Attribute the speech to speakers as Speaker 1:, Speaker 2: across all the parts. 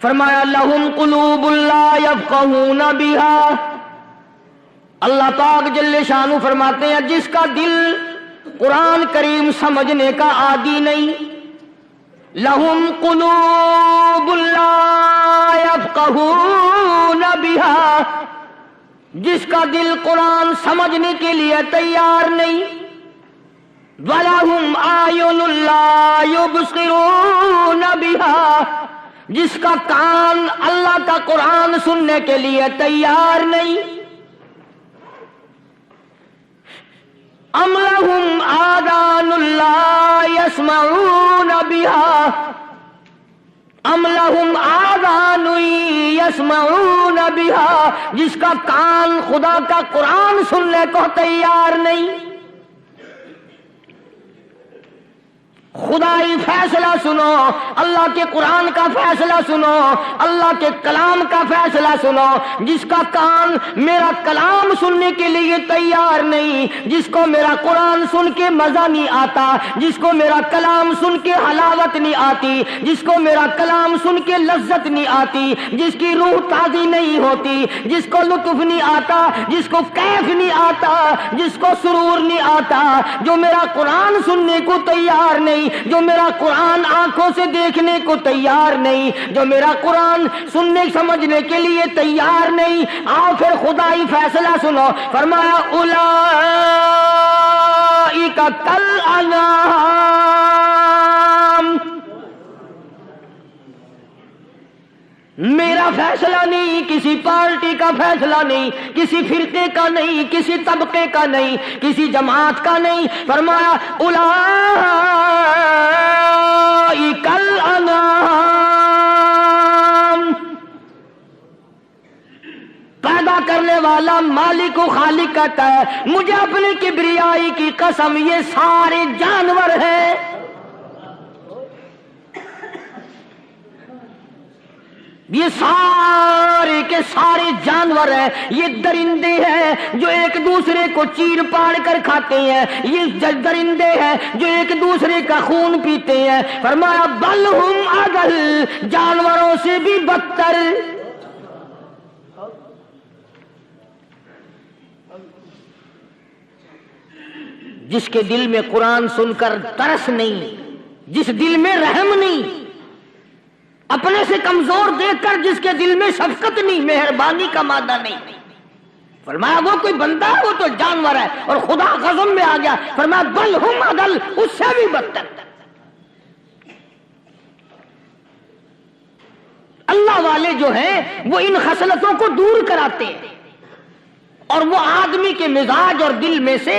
Speaker 1: فرمایا لہم قلوب لا یفقہون بہا، اللہ پاک جل شانہ فرماتے ہیں جس کا دل قرآن کریم سمجھنے کا عادی نہیں، لہم قلوب لا یفقہون بہا، جس کا دل قرآن سمجھنے کے لیے تیار نہیں، وَلَهُمْ أَعْيُنٌ لَا يُبْصِرُونَ بِهَا، جس کا کان اللہ کا قرآن سننے کے لیے تیار نہیں، أَمْ لَهُمْ آذَانٌ لَا يَسْمَعُونَ بِهَا، أَمْ لَهُمْ آذَانٌ يَسْمَعُونَ بِهَا، جس کا کان خدا کا قرآن سننے کو تیار نہیں۔ خدائی فیصلہ سنو، اللہ کے قرآن کا فیصلہ سنو، اللہ کے کلام کا فیصلہ سنو، جس کا کان میرا کلام سننے کے لیے تیار نہیں، جس کو میرا قرآن سن کے مزہ نہیں آتا، جس کو میرا کلام سن کے حلاوت نہیں آتی، جس کو میرا کلام سن کے لذت نہیں آتی، جس کی روح تازی نہیں ہوتی، جس کو لطف نہیں آتا، جس کو کیف نہیں آتا، جس کو سرور نہیں آتا، جو میرا قرآن سننے کو تیار نہیں، جو میرا قرآن آنکھوں سے دیکھنے کو تیار نہیں، جو میرا قرآن سننے سمجھنے کے لیے تیار نہیں، آؤ پھر خدائی فیصلہ سنو، فرمایا اولئک کالانعام، میرا فیصلہ نہیں، کسی پارٹی کا فیصلہ نہیں، کسی فرقے کا نہیں، کسی طبقے کا نہیں، کسی جماعت کا نہیں، فرمایا اولئک الانعام، پیدا کرنے والا مالک و خالق کہتا ہے مجھے اپنی کبریائی کی قسم یہ سارے جانور ہیں، یہ سارے کے سارے جانور ہیں، یہ درندے ہیں جو ایک دوسرے کو چیر پاڑ کر کھاتے ہیں، یہ درندے ہیں جو ایک دوسرے کا خون پیتے ہیں، فرمایا بل ہم اضل، جانوروں سے بھی بدتر۔ جس کے دل میں قرآن سن کر ترس نہیں، جس دل میں رحم نہیں، اپنے سے کمزور دیکھ کر جس کے دل میں شفقت نہیں، مہربانی کا مادہ نہیں، فرمایا وہ کوئی بندہ ہے، وہ تو جانور ہے، اور خدا غضب میں آ گیا، فرمایا بل ہم اضل، اس سے بھی بدتر۔ اللہ والے جو ہیں وہ ان خصلتوں کو دور کراتے ہیں، اور وہ آدمی کے مزاج اور دل میں سے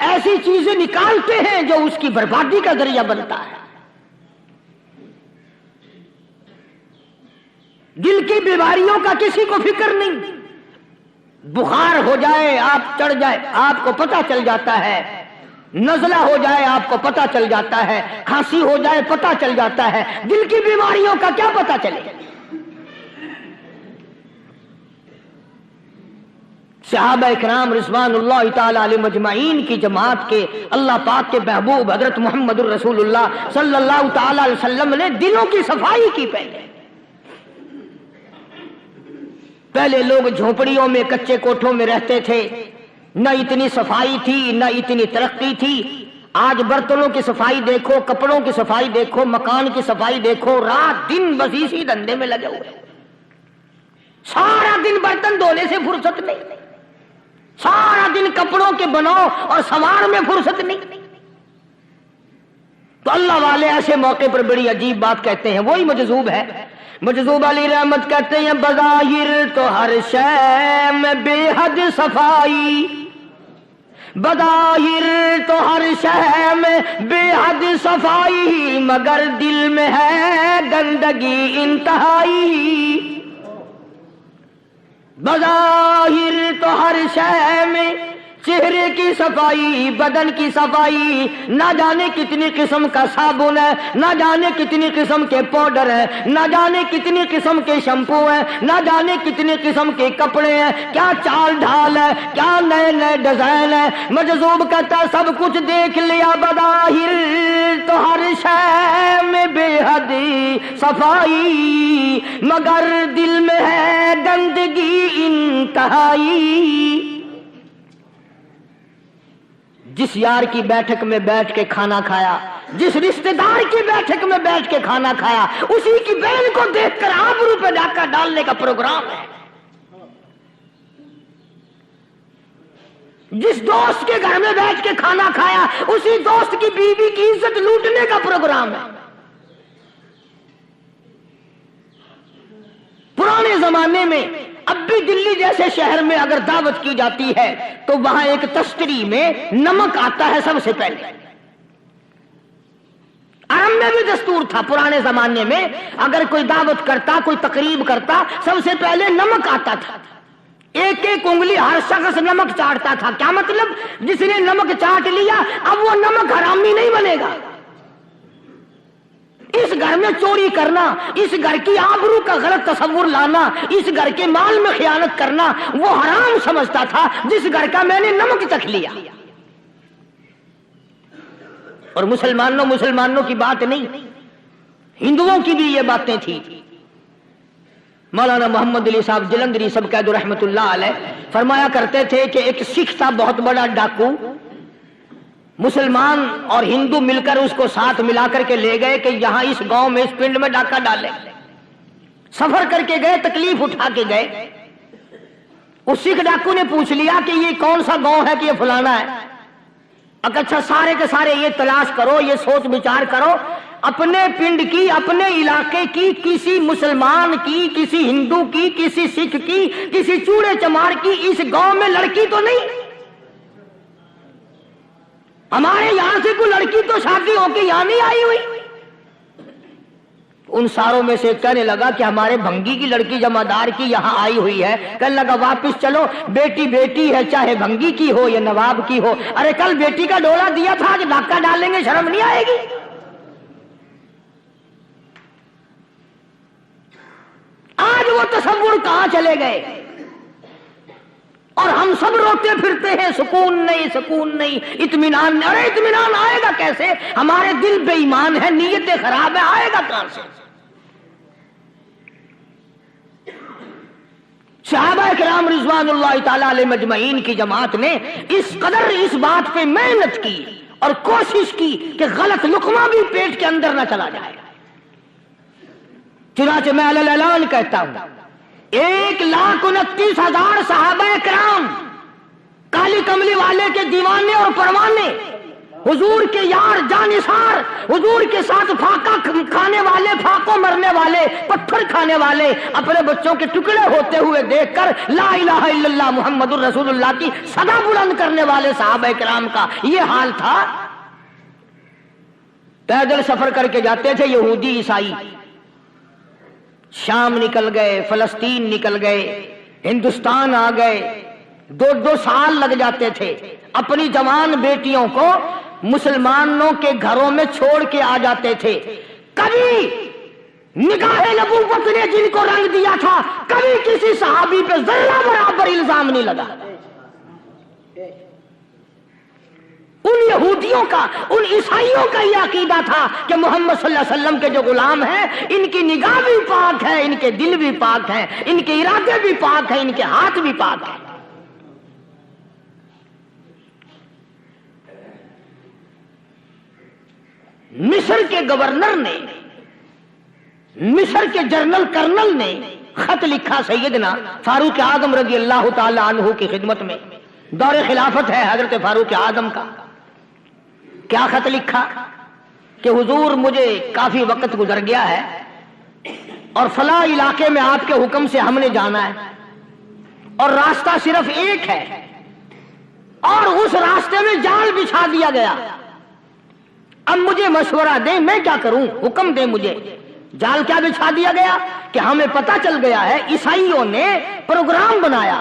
Speaker 1: ایسی چیزیں نکالتے ہیں جو اس کی بربادی کا ذریعہ بنتا ہے۔ دل کی بیماریوں کا کسی کو فکر نہیں، بخار ہو جائے آپ چڑھ جائے آپ کو پتہ چل جاتا ہے، نزلہ ہو جائے آپ کو پتہ چل جاتا ہے، کھانسی ہو جائے پتہ چل جاتا ہے، دل کی بیماریوں کا کیا پتہ چلے؟ صحابہ اکرام رضوان اللہ تعالی علیہم اجمعین کی جماعت کے اللہ پاک کے محبوب حضرت محمد الرسول اللہ صلی اللہ تعالی علیہ وسلم نے دلوں کی صفائی کی۔ پہلے لوگ جھونپڑیوں میں کچے کوٹھوں میں رہتے تھے، نہ اتنی صفائی تھی نہ اتنی ترقی تھی۔ آج برتنوں کی صفائی دیکھو، کپڑوں کی صفائی دیکھو، مکان کی صفائی دیکھو، رات دن بس اسی دھندے میں لگے ہوئے، سارا دن برتن دھونے سے فرصت نہیں، سارا دن کپڑوں کے بناؤ اور سنوار میں فرصت نہیں۔ تو اللہ والے ایسے موقع پر بڑی عجیب بات کہتے ہیں، وہی مجذوب ہے، مجذوب علی رحمت کہتے ہیں بظاہر تو ہر شے میں بے حد صفائی، بظاہر تو ہر شے میں بے حد صفائی، مگر دل میں ہے گندگی انتہائی، بظاہر تو ہر شے میں چہرے کی صفائی، بدن کی صفائی، نہ جانے کتنی قسم کا صابن ہے، نہ جانے کتنی قسم کے پاؤڈر ہیں، نہ جانے کتنی قسم کے شیمپو ہیں، نہ جانے کتنی قسم کے کپڑے ہیں، کیا چال ڈھال ہے، کیا نئے نئے ڈیزائن ہے۔ مجذوب کہتا ہے سب کچھ دیکھ لیا بظاہر تو ہر شے میں بے حد صفائی، مگر دل میں ہے گندگی انتہائی۔ جس یار کی بیٹھک میں بیٹھ کے کھانا کھایا، جس رشتہ دار کی بیٹھک میں بیٹھ کے کھانا کھایا، اسی کی بہن کو دیکھ کر آبرو پہ ڈاکہ ڈالنے کا پروگرام ہے۔ جس دوست کے گھر میں بیٹھ کے کھانا کھایا، اسی دوست کی بیوی کی عزت لوٹنے کا پروگرام ہے۔ پرانے زمانے میں اب بھی دلی جیسے شہر میں اگر دعوت کی جاتی ہے تو وہاں ایک تشتری میں نمک آتا ہے سب سے پہلے۔ عرب میں بھی دستور تھا پرانے زمانے میں، اگر کوئی دعوت کرتا، کوئی تقریب کرتا، سب سے پہلے نمک آتا تھا۔ ایک ایک انگلی ہر شخص نمک چاٹتا تھا۔ کیا مطلب؟ جس نے نمک چاٹ لیا اب وہ نمک حرامی نہیں بنے گا۔ اس گھر میں چوری کرنا، اس گھر کی آبرو کا غلط تصور لانا، اس گھر کے مال میں خیانت کرنا وہ حرام سمجھتا تھا جس گھر کا میں نے نمک چکھ لیا۔ اور مسلمانوں کی بات نہیں، ہندوؤں کی بھی یہ باتیں تھی۔ مولانا محمد علی صاحب جلندری سب قید رحمت اللہ علیہ فرمایا کرتے تھے کہ ایک سکھ تھا بہت بڑا ڈاکو، مسلمان اور ہندو مل کر اس کو ساتھ ملا کر کے لے گئے کہ یہاں اس گاؤں میں اس پنڈ میں ڈاکہ ڈالے۔ سفر کر کے گئے، تکلیف اٹھا کے گئے۔ اس سکھ ڈاکو نے پوچھ لیا کہ یہ کون سا گاؤں ہے کہ یہ فلانا ہے۔ اچھا سارے کے سارے یہ تلاش کرو، یہ سوچ بچار کرو، اپنے پنڈ کی، اپنے علاقے کی، کسی مسلمان کی، کسی ہندو کی، کسی سکھ کی، کسی چوڑے چمار کی اس گاؤں میں لڑکی تو نہیں؟ ہمارے یہاں سے کوئی لڑکی تو شادی ہو کے یہاں نہیں آئی ہوئی۔ ان ساروں میں سے کہنے لگا کہ ہمارے بھنگی کی لڑکی جمعدار کی یہاں آئی ہوئی ہے۔ کہنے لگا واپس چلو، بیٹی بیٹی ہے چاہے بھنگی کی ہو یا نواب کی ہو۔ ارے کل بیٹی کا ڈولا دیا تھا، آج ڈاکہ ڈالیں گے، شرم نہیں آئے گی؟ آج وہ تصور کہاں چلے گئے؟ اور ہم سب روتے پھرتے ہیں سکون نہیں، سکون نہیں، اطمینان نہیں۔ ارے اطمینان آئے گا کیسے؟ ہمارے دل بے ایمان ہے، نیتیں خراب ہے، آئے گا کہاں سے؟ صحابہ کرام رضوان اللہ تعالی علیہ مجمعین کی جماعت نے اس قدر اس بات پہ محنت کی اور کوشش کی کہ غلط لقمہ بھی پیٹ کے اندر نہ چلا جائے۔ چنانچہ میں علی الاعلان کہتا ہوں 1,29,000 صحابہ کرام، کالی کملی والے کے دیوانے اور پروانے، حضور کے یار جانثار، حضور کے ساتھ پھاقا کھانے والے، پھاقوں مرنے والے، پتھر کھانے والے، اپنے بچوں کے ٹکڑے ہوتے ہوئے دیکھ کر لا الہ الا اللہ محمد الرسول اللہ کی صدا بلند کرنے والے صحابہ کرام کا یہ حال تھا۔ پیدل سفر کر کے جاتے تھے یہودی عیسائی، شام نکل گئے، فلسطین نکل گئے، ہندوستان آ گئے، 2 سال لگ جاتے تھے۔ اپنی جوان بیٹیوں کو مسلمانوں کے گھروں میں چھوڑ کے آ جاتے تھے۔ کبھی نگاہ نبوت نے جن کو رنگ دیا تھا، کبھی کسی صحابی پہ ذرہ برابر الزام نہیں لگا۔ ان یہودیوں کا، ان عیسائیوں کا یہ عقیدہ تھا کہ محمد صلی اللہ علیہ وسلم کے جو غلام ہیں ان کی نگاہ بھی پاک ہے، ان کے دل بھی پاک ہیں، ان کے ارادے بھی پاک ہیں، ان کے ہاتھ بھی پاک ہیں۔ مصر کے گورنر نے، مصر کے جنرل کرنل نے خط لکھا سیدنا فاروق اعظم رضی اللہ تعالی عنہ کی خدمت میں، دور خلافت ہے حضرت فاروق اعظم کا۔ کیا خط لکھا کہ حضور مجھے کافی وقت گزر گیا ہے اور فلاں علاقے میں آپ کے حکم سے ہم نے جانا ہے اور راستہ صرف ایک ہے اور اس راستے میں جال بچھا دیا گیا۔ اب مجھے مشورہ دیں میں کیا کروں، حکم دیں مجھے۔ جال کیا بچھا دیا گیا کہ ہمیں پتہ چل گیا ہے عیسائیوں نے پروگرام بنایا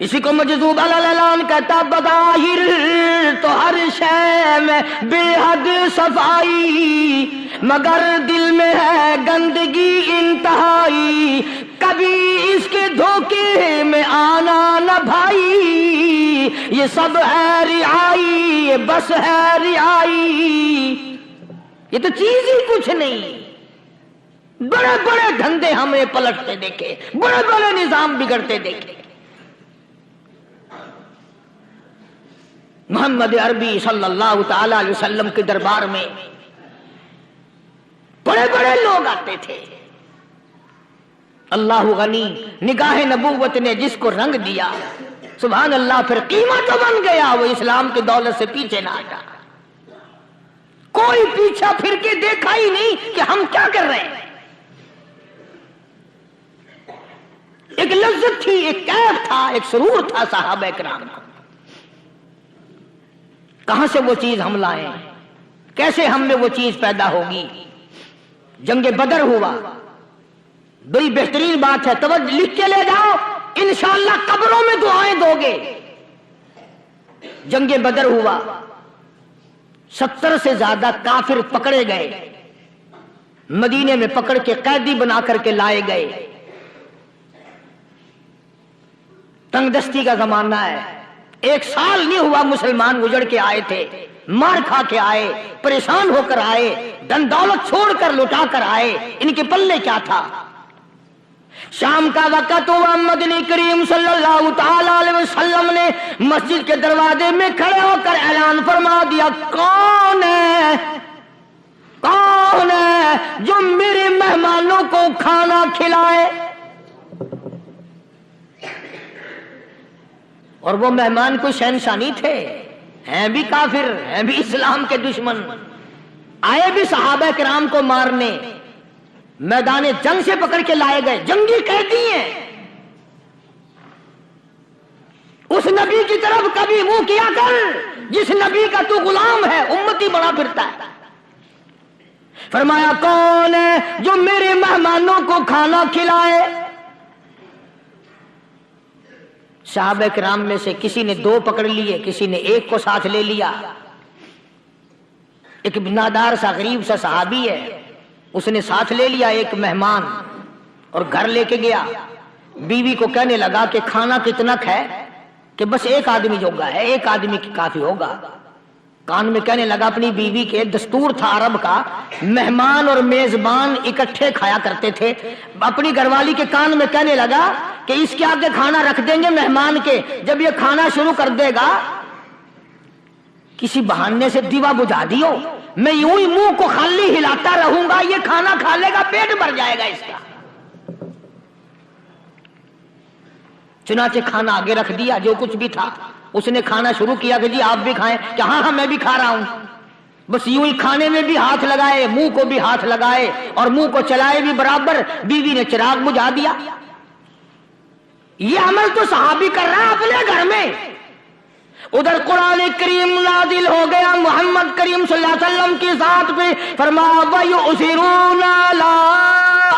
Speaker 1: اسی کو مجذوب الالان کہتا بظاہر تو ہر شے میں بے حد صفائی، مگر دل میں ہے گندگی انتہائی، کبھی اس کے دھوکے میں آنا نہ بھائی، یہ سب ہے رعائی، یہ بس ہے رعائی، یہ تو چیز ہی کچھ نہیں۔ بڑے بڑے دھندے ہمیں پلٹتے دیکھے، بڑے بڑے نظام بگڑتے دیکھے۔ محمد عربی صلی اللہ تعالی علیہ وسلم کے دربار میں بڑے بڑے لوگ آتے تھے۔ اللہ غنی، نگاہ نبوت نے جس کو رنگ دیا، سبحان اللہ، پھر قیمت بن گیا، وہ اسلام کی دولت سے پیچھے نہ ہٹا۔ کوئی پیچھا پھر کے دیکھا ہی نہیں کہ ہم کیا کر رہے ہیں۔ ایک لذت تھی، ایک کیف تھا، ایک سرور تھا صحابہ کرام کو۔ کہاں سے وہ چیز ہم لائیں؟ کیسے ہم میں وہ چیز پیدا ہوگی؟ جنگ بدر ہوا، بڑی بہترین بات ہے، توجہ لکھ کے لے جاؤ، انشاءاللہ قبروں میں دعائیں دو گے۔ جنگ بدر ہوا، 70 سے زیادہ کافر پکڑے گئے، مدینے میں پکڑ کے قیدی بنا کر کے لائے گئے۔ تنگ دستی کا زمانہ ہے، 1 سال نہیں ہوا مسلمان اجڑ کے آئے تھے، مار کھا کے آئے، پریشان ہو کر آئے، دن دولت چھوڑ کر لٹا کر آئے، ان کے پلے کیا تھا؟ شام کا وقت ہوا، مدنی کریم صلی اللہ تعالی علیہ وسلم نے مسجد کے دروازے میں کھڑے ہو کر اعلان فرما دیا، کون ہے، کون ہے جو میرے مہمانوں کو کھانا کھلائے؟ اور وہ مہمان کوئی شہنشاہ نہیں تھے، ہیں بھی کافر، ہیں بھی اسلام کے دشمن، آئے بھی صحابہ کرام کو مارنے، میدان جنگ سے پکڑ کے لائے گئے، جنگی قیدی ہیں۔ اس نبی کی طرف کبھی منہ کیا کر جس نبی کا تو غلام ہے، امتی بنا پھرتا ہے۔ فرمایا کون ہے جو میرے مہمانوں کو کھانا کھلائے؟ صحابہ کرام میں سے کسی نے 2 پکڑ لیے، کسی نے 1 کو ساتھ لے لیا۔ ایک بنادار سا غریب سا صحابی ہے، اس نے ساتھ لے لیا ایک مہمان اور گھر لے کے گیا۔ بیوی کو کہنے لگا کہ کھانا کتنا ہے، کہ بس 1 آدمی جوگا ہے، 1 آدمی کی کافی ہوگا۔ کان میں کہنے لگا اپنی بیوی کے، دستور تھا عرب کا، مہمان اور میزبان اکٹھے کھایا کرتے تھے۔ اپنی گھر والی کے کان میں کہنے لگا کہ اس کے آگے کھانا رکھ دیں گے مہمان کے، جب یہ کھانا شروع کر دے گا کسی بہانے سے دیوا بجھا دیو، میں یوں ہی منہ کو خالی ہلاتا رہوں گا، یہ کھانا کھا لے گا، پیٹ بھر جائے گا اس کا۔ چنانچہ کھانا آگے رکھ دیا، جو کچھ بھی تھا، اس نے کھانا شروع کیا کہ جی آپ بھی کھائیں، کہ ہاں ہاں میں بھی کھا رہا ہوں۔ بس یوں ہی کھانے میں بھی ہاتھ لگائے، منہ کو بھی ہاتھ لگائے اور منہ کو چلائے بھی برابر۔ بیوی نے چراغ بجھا دیا۔ یہ عمل تو صحابی کر رہا ہے اپنے گھر میں۔ ادھر قرآن کریم نازل ہو گیا محمد کریم صلی اللہ علیہ وسلم کی ذات پہ، فرمایا وَيُؤْثِرُونَ عَلَىٰ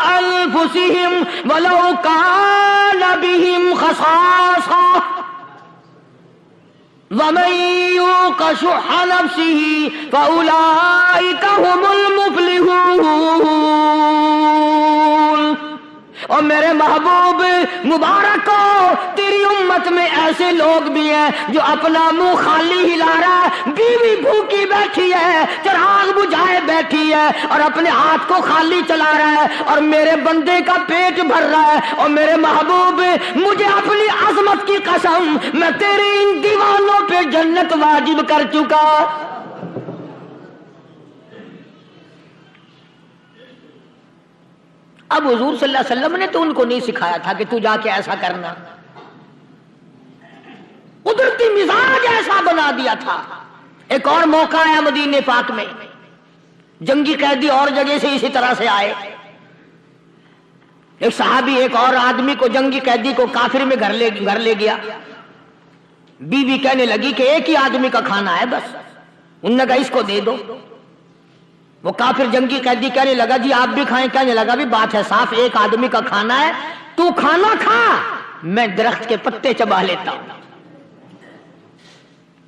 Speaker 1: أَنفُسِهِمْ وَلَوْ كَانَ بِهِمْ خَصَاصَةٌ وَمَن يُوقَ شُحَّ نَفْسِهِ فَأُولَٰئِكَ هُمُ الْمُفْلِحُونَ۔ اور میرے محبوب مبارک ہو، تیری امت میں ایسے لوگ بھی ہیں جو اپنا منہ خالی ہلا رہا ہے، بیوی بھوکی بیٹھی ہے، چراغ بجھائے بیٹھی ہے اور اپنے ہاتھ کو خالی چلا رہا ہے، اور میرے بندے کا پیٹ بھر رہا ہے۔ اور میرے محبوب مجھے اپنی عظمت کی قسم، میں تیرے ان دیوانوں پہ جنت واجب کر چکا۔ اب حضور صلی اللہ علیہ وسلم نے تو ان کو نہیں سکھایا تھا کہ تو جا کے ایسا کرنا، قدرتی مزاج ایسا بنا دیا تھا۔ ایک اور موقع آیا مدینے پاک میں، جنگی قیدی اور جگہ سے اسی طرح سے آئے۔ ایک صحابی ایک اور آدمی کو، جنگی قیدی کو کافر میں گھر لے گیا۔ بیوی کہنے لگی کہ 1 ہی آدمی کا کھانا ہے بس، انہوں نے کہا اس کو دے دو۔ وہ کافر جنگی قیدی کہنے لگا جی آپ بھی کھائیں، کہنے لگا بھی بات ہے صاف، 1 آدمی کا کھانا ہے، تو کھانا کھا میں درخت کے پتے چبا لیتا ہوں.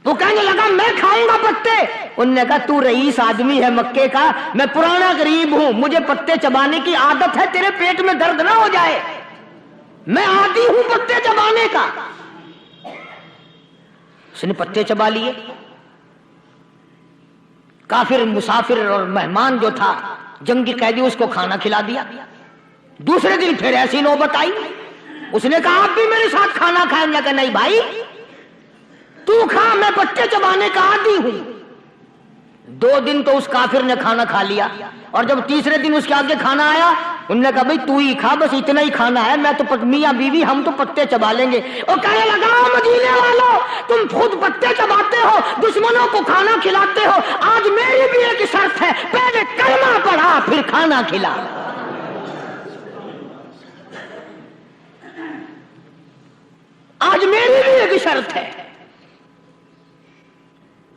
Speaker 1: وہ کہنے لگا میں کھاؤں گا پتے. انہوں نے کہا تو رئیس آدمی ہے مکے کا, میں پرانا غریب ہوں, مجھے پتے چبانے کی عادت ہے, تیرے پیٹ میں درد نہ ہو جائے, میں عادی ہوں پتے چبانے کا. اس نے پتے چبا لیے. کافر مسافر اور مہمان جو تھا جنگی قیدی, اس کو کھانا کھلا دیا. دوسرے دن پھر ایسی نوبت آئی, اس نے کہا آپ بھی میرے ساتھ کھانا کھائیں گے؟ کہ نہیں بھائی تو کھا, میں پتے چبانے کا عادی ہوں. 2 دن تو اس کافر نے کھانا کھا لیا, اور جب تیسرے دن اس کے آگے کھانا آیا, انہوں نے کہا بھائی تو ہی کھا, بس اتنا ہی کھانا ہے, میں تو میاں بیوی ہم تو پتے چبا لیں گے. اور کہنے لگا مدینے والوں, تم خود پتے چباتے ہو, دشمنوں کو کھانا کھلاتے ہو, آج میری بھی ایک شرط ہے, پہلے کلمہ پڑھا پھر کھانا کھلا. آج میری بھی ایک شرط ہے.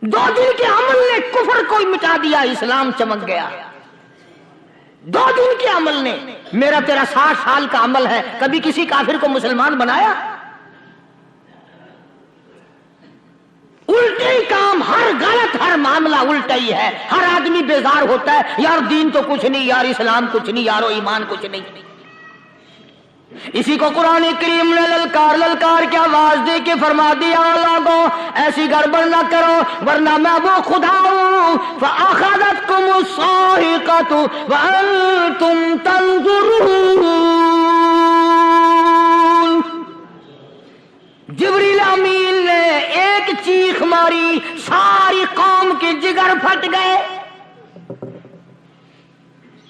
Speaker 1: 2 دن کے عمل نے کفر کو مٹا دیا, اسلام چمک گیا. 2 دن کے عمل نے, میرا تیرا 60 سال کا عمل ہے, کبھی کسی کافر کو مسلمان بنایا؟ الٹے ہی کام, ہر غلط, ہر معاملہ الٹا ہی ہے. ہر آدمی بیزار ہوتا ہے, یار دین تو کچھ نہیں, یار اسلام کچھ نہیں, یارو ایمان کچھ نہیں. اسی کو قرآن کریم نے للکار کے آواز دے کے فرما دیا, لوگوں ایسی گڑبڑ نہ کرو ورنہ میں وہ خدا ہوں. فَأَخَذَتْكُمُ الصَّاعِقَةُ وَأَنْتُمْ تَنظُرُونَ. جبریل امین نے ایک چیخ ماری, ساری قوم کے جگر پھٹ گئے.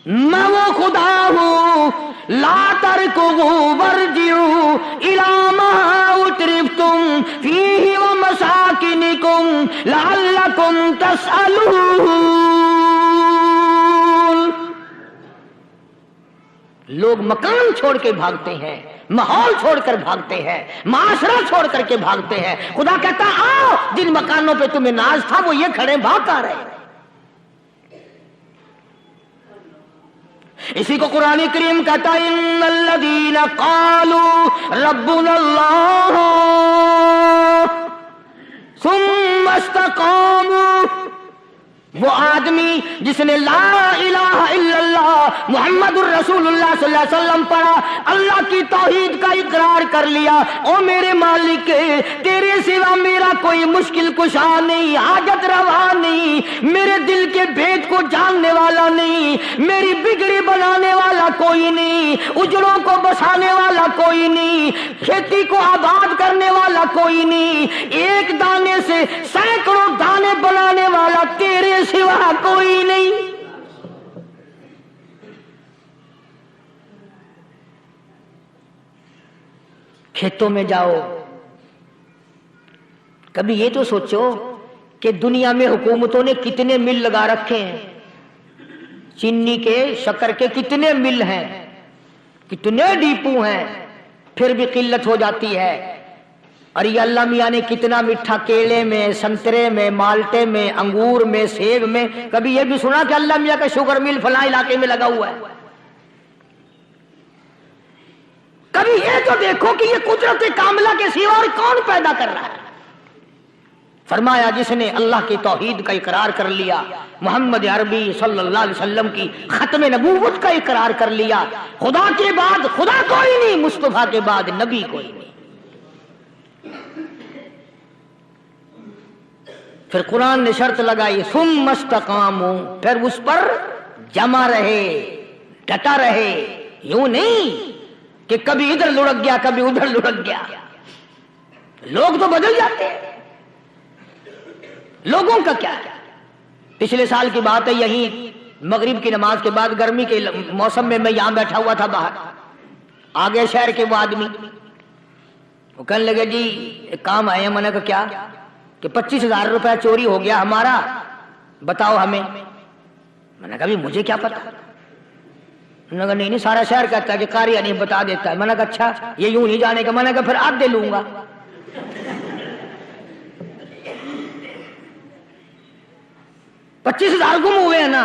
Speaker 1: میں وہ خدا ہوں, لا ترکضوا وارجعوا الی ما اترفتم فیہ ومساکنکم لعلکم تسألون. لوگ مکان چھوڑ کے بھاگتے ہیں, ماحول چھوڑ کر بھاگتے ہیں, معاشرہ چھوڑ کر کے بھاگتے ہیں. خدا کہتا آؤ, جن مکانوں پہ تمہیں ناز تھا وہ یہ کھڑے بھاگ آ رہے. اسی کو قرآن کریم کہتا ہے ان الذین قالوا ربنا اللہ ثم استقاموا. وہ آدمی جس نے لا الہ الا اللہ محمد الرسول اللہ صلی اللہ علیہ وسلم پڑھا, اللہ کی توحید کا اقرار کر لیا, او میرے مالک تیرے سوا میرا کوئی مشکل کشا نہیں, حاجت روا نہیں, میرے دل کے بھید کو جاننے والا نہیں, میری بگڑی بنانے والا کوئی نہیں, اجڑوں کو بسانے والا کوئی نہیں, کھیتی کو آباد کرنے والا کوئی نہیں, ایک دانے سے سینکڑوں دانے بنانے والا تیرے سوا کوئی نہیں. کھیتوں میں جاؤ, کبھی یہ تو سوچو کہ دنیا میں حکومتوں نے کتنے مل لگا رکھے ہیں, چینی کے, شکر کے کتنے مل ہیں, کتنے ڈیپو ہیں, پھر بھی قلت ہو جاتی ہے. اور یہ اللہ میاں نے کتنا میٹھا کیلے میں, سنترے میں, مالٹے میں, انگور میں, سیب میں. کبھی یہ بھی سنا کہ اللہ میاں کا شوگر مل فلاں علاقے میں لگا ہوا ہے؟ کبھی یہ تو دیکھو کہ یہ قدرت کاملہ کے سوا اور کون پیدا کر رہا ہے. فرمایا جس نے اللہ کی توحید کا اقرار کر لیا, محمد عربی صلی اللہ علیہ وسلم کی ختم نبوت کا اقرار کر لیا, خدا کے بعد خدا کوئی نہیں, مصطفیٰ کے بعد نبی کوئی نہیں. پھر قرآن نے شرط لگائی ثم استقاموا, پھر اس پر جمع رہے, ڈٹا رہے. یوں نہیں کہ کبھی ادھر لڑک گیا کبھی ادھر لڑک گیا. لوگ تو بدل جاتے ہیں, لوگوں کا کیا ہے. پچھلے سال کی بات ہے, یہیں مغرب کی نماز کے بعد گرمی کے موسم میں میں یہاں بیٹھا ہوا تھا باہر, آگے شہر کے وہ آدمی وہ کہنے لگے جی ایک کام آئے ہیں. میں نے کہا کیا؟ کہ 25,000 روپے چوری ہو گیا ہمارا, بتاؤ ہمیں. میں نے کہا مجھے کیا پتا. انہوں نے کہا نہیں سارا شہر کہتا ہے کہ قاری نہیں بتا دیتا ہے. میں نے کہا اچھا یہ یوں نہیں جانے کا. میں نے کہا پھر آپ دے لوں گا. 25,000 گم ہوئے ہیں نا,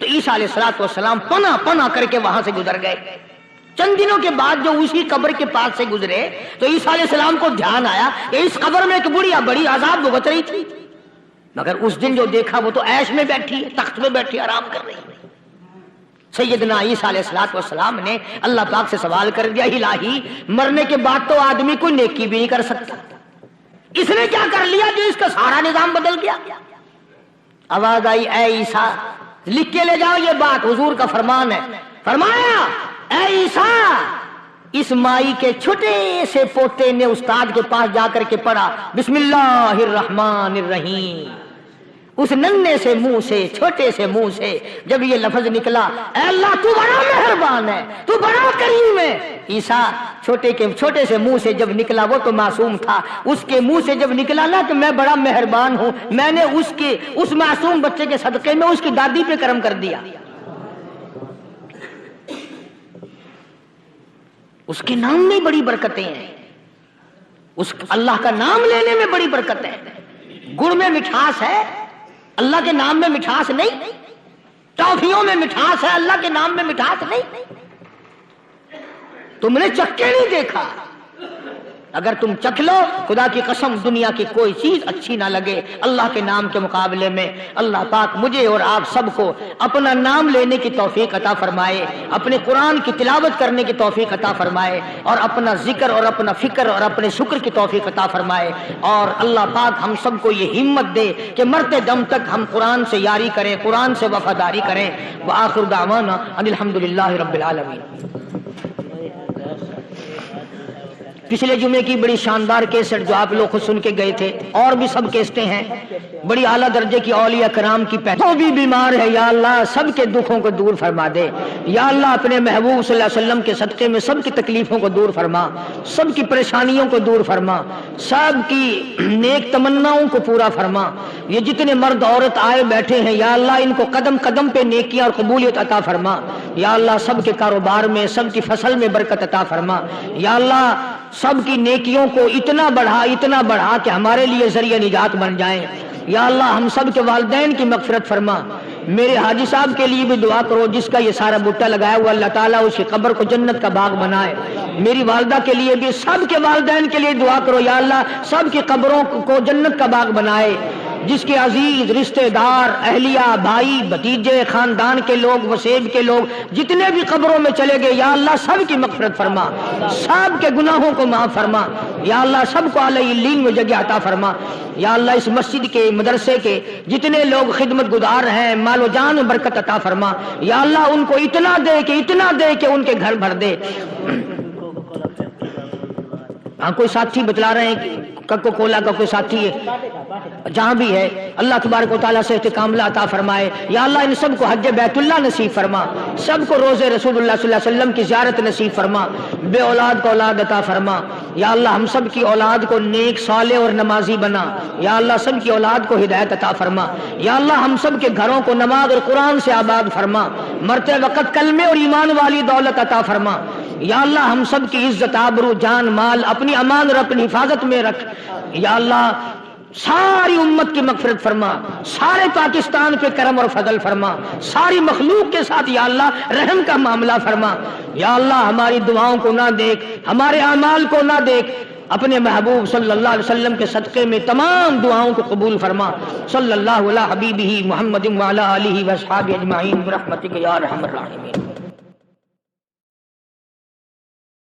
Speaker 1: تو عیسیٰ علیہ السلام پنا پنا کر کے وہاں سے گزر گئے۔ چند دنوں کے بعد جو اسی قبر کے پاس سے گزرے تو عیسیٰ علیہ السلام کو دھیان آیا کہ اس قبر میں ایک بڑھیا بڑی عذاب بھگت رہی تھی، مگر اس دن جو دیکھا وہ تو عیش میں بیٹھی ہے، تخت میں بیٹھی آرام کر رہی ہے۔ سیدنا عیسیٰ علیہ السلام نے اللہ پاک سے سوال کر دیا، الہی مرنے کے بعد تو آدمی کوئی نیکی بھی نہیں کر سکتا، اس نے کیا کر لیا کہ اس کا سارا نظام بدل گیا؟ آواز آئی، اے عیسیٰ لکھ کے لے جاؤ یہ بات، حضور کا فرمان ہے۔ فرمایا، اے عیسیٰ اس مائی کے چھوٹے سے پوتے نے استاد کے پاس جا کر کے پڑھا بسم اللہ الرحمن الرحیم، اس ننھے سے منہ سے، چھوٹے سے منہ سے جب یہ لفظ نکلا، اے اللہ تو بڑا مہربان ہے، تو بڑا کریم ہے۔ عیسیٰ چھوٹے سے منہ سے جب نکلا، وہ تو معصوم تھا، اس کے منہ سے جب نکلا نا کہ میں بڑا مہربان ہوں، میں نے اس معصوم بچے کے صدقے میں اس کی دادی پہ کرم کر دیا۔ اس کے نام میں بڑی برکتیں ہیں، اس اللہ کا نام لینے میں بڑی برکت ہے۔ گڑ میں مٹھاس ہے، اللہ کے نام میں مٹھاس نہیں۔ ٹافیوں میں مٹھاس ہے، اللہ کے نام میں مٹھاس نہیں۔ تم نے چکھ کے نہیں دیکھا، اگر تم چکھ لو خدا کی قسم دنیا کی کوئی چیز اچھی نہ لگے اللہ کے نام کے مقابلے میں۔ اللہ پاک مجھے اور آپ سب کو اپنا نام لینے کی توفیق عطا فرمائے، اپنے قرآن کی تلاوت کرنے کی توفیق عطا فرمائے، اور اپنا ذکر اور اپنا فکر اور اپنے شکر کی توفیق عطا فرمائے، اور اللہ پاک ہم سب کو یہ ہمت دے کہ مرتے دم تک ہم قرآن سے یاری کریں، قرآن سے وفاداری کریں۔ وآخر دعوانا ان الحمدللہ رب العالمین۔ پچھلے جمعے کی بڑی شاندار کیسٹ جو آپ لوگ خود سن کے گئے تھے، اور بھی سب کیسٹیں ہیں، بڑی اعلیٰ درجے کی اولیاء کرام کی جو بھی بیمار ہے یا اللہ سب کے دکھوں کو دور فرما دے، یا اللہ اپنے محبوب صلی اللہ علیہ وسلم کے صدقے میں سب کی تکلیفوں کو دور فرما، سب کی پریشانیوں کو دور فرما، سب کی نیک تمناؤں کو پورا فرما۔ یہ جتنے مرد عورت آئے بیٹھے ہیں یا اللہ ان کو قدم قدم پہ نیکیاں اور قبولیت عطا فرما، یا اللہ سب کے کاروبار میں، سب کی فصل میں برکت عطا فرما، یا اللہ سب کی نیکیوں کو اتنا بڑھا کہ ہمارے لیے ذریعہ نجات بن جائیں۔ یا اللہ ہم سب کے والدین کی مغفرت فرما۔ میرے حاجی صاحب کے لیے بھی دعا کرو جس کا یہ سارا بوٹا لگایا ہوا، اللہ تعالیٰ اس کی قبر کو جنت کا باغ بنائے۔ میری والدہ کے لیے بھی، سب کے والدین کے لیے دعا کرو یا اللہ سب کی قبروں کو جنت کا باغ بنائے۔ جس کے عزیز رشتہ دار، اہلیہ، بھائی، بھتیجے، خاندان کے لوگ، وسیب کے لوگ جتنے بھی قبروں میں چلے گئے یا اللہ سب کی مغفرت فرما، سب کے گناہوں کو معاف فرما، یا اللہ سب کو اعلی علین میں جگہ عطا فرما۔ یا اللہ اس مسجد کے، مدرسے کے جتنے لوگ خدمت گزار ہیں مال و جان میں برکت عطا فرما، یا اللہ ان کو اتنا دے کہ ان کے گھر بھر دے۔ ہاں کوئی ساتھی بتلا رہے ہیں کوکو کولا کا کوئی ساتھی ہے جہاں بھی ہے، اللہ تبارک و تعالیٰ سے کاملہ عطا فرمائے۔ یا اللہ ان سب کو حج بیت اللہ نصیب فرما، سب کو روزے رسول اللہ صلی اللہ علیہ وسلم کی زیارت نصیب فرما، بے اولاد کو اولاد عطا فرما۔ یا اللہ ہم سب کی اولاد کو نیک، صالح اور نمازی بنا، یا اللہ سب کی اولاد کو ہدایت عطا فرما۔ یا اللہ ہم سب کے گھروں کو نماز اور قرآن سے آباد فرما، مرتے وقت کلمے اور ایمان والی دولت عطا فرما۔ یا اللہ ہم سب کی عزت، آبرو، جان، مال اپنی امان اور اپنی حفاظت میں رکھ۔ یا اللہ ساری امت کی مغفرت فرما، سارے پاکستان پہ کرم اور فضل فرما، ساری مخلوق کے ساتھ یا اللہ رحم کا معاملہ فرما۔ یا اللہ ہماری دعاؤں کو نہ دیکھ، ہمارے اعمال کو نہ دیکھ، اپنے محبوب صلی اللہ علیہ وسلم کے صدقے میں تمام دعاؤں کو قبول فرما۔ صلی اللہ علی حبیبہ محمد وعلی آلہ واصحابہ اجمعین برحمتک یا ارحم الراحمین۔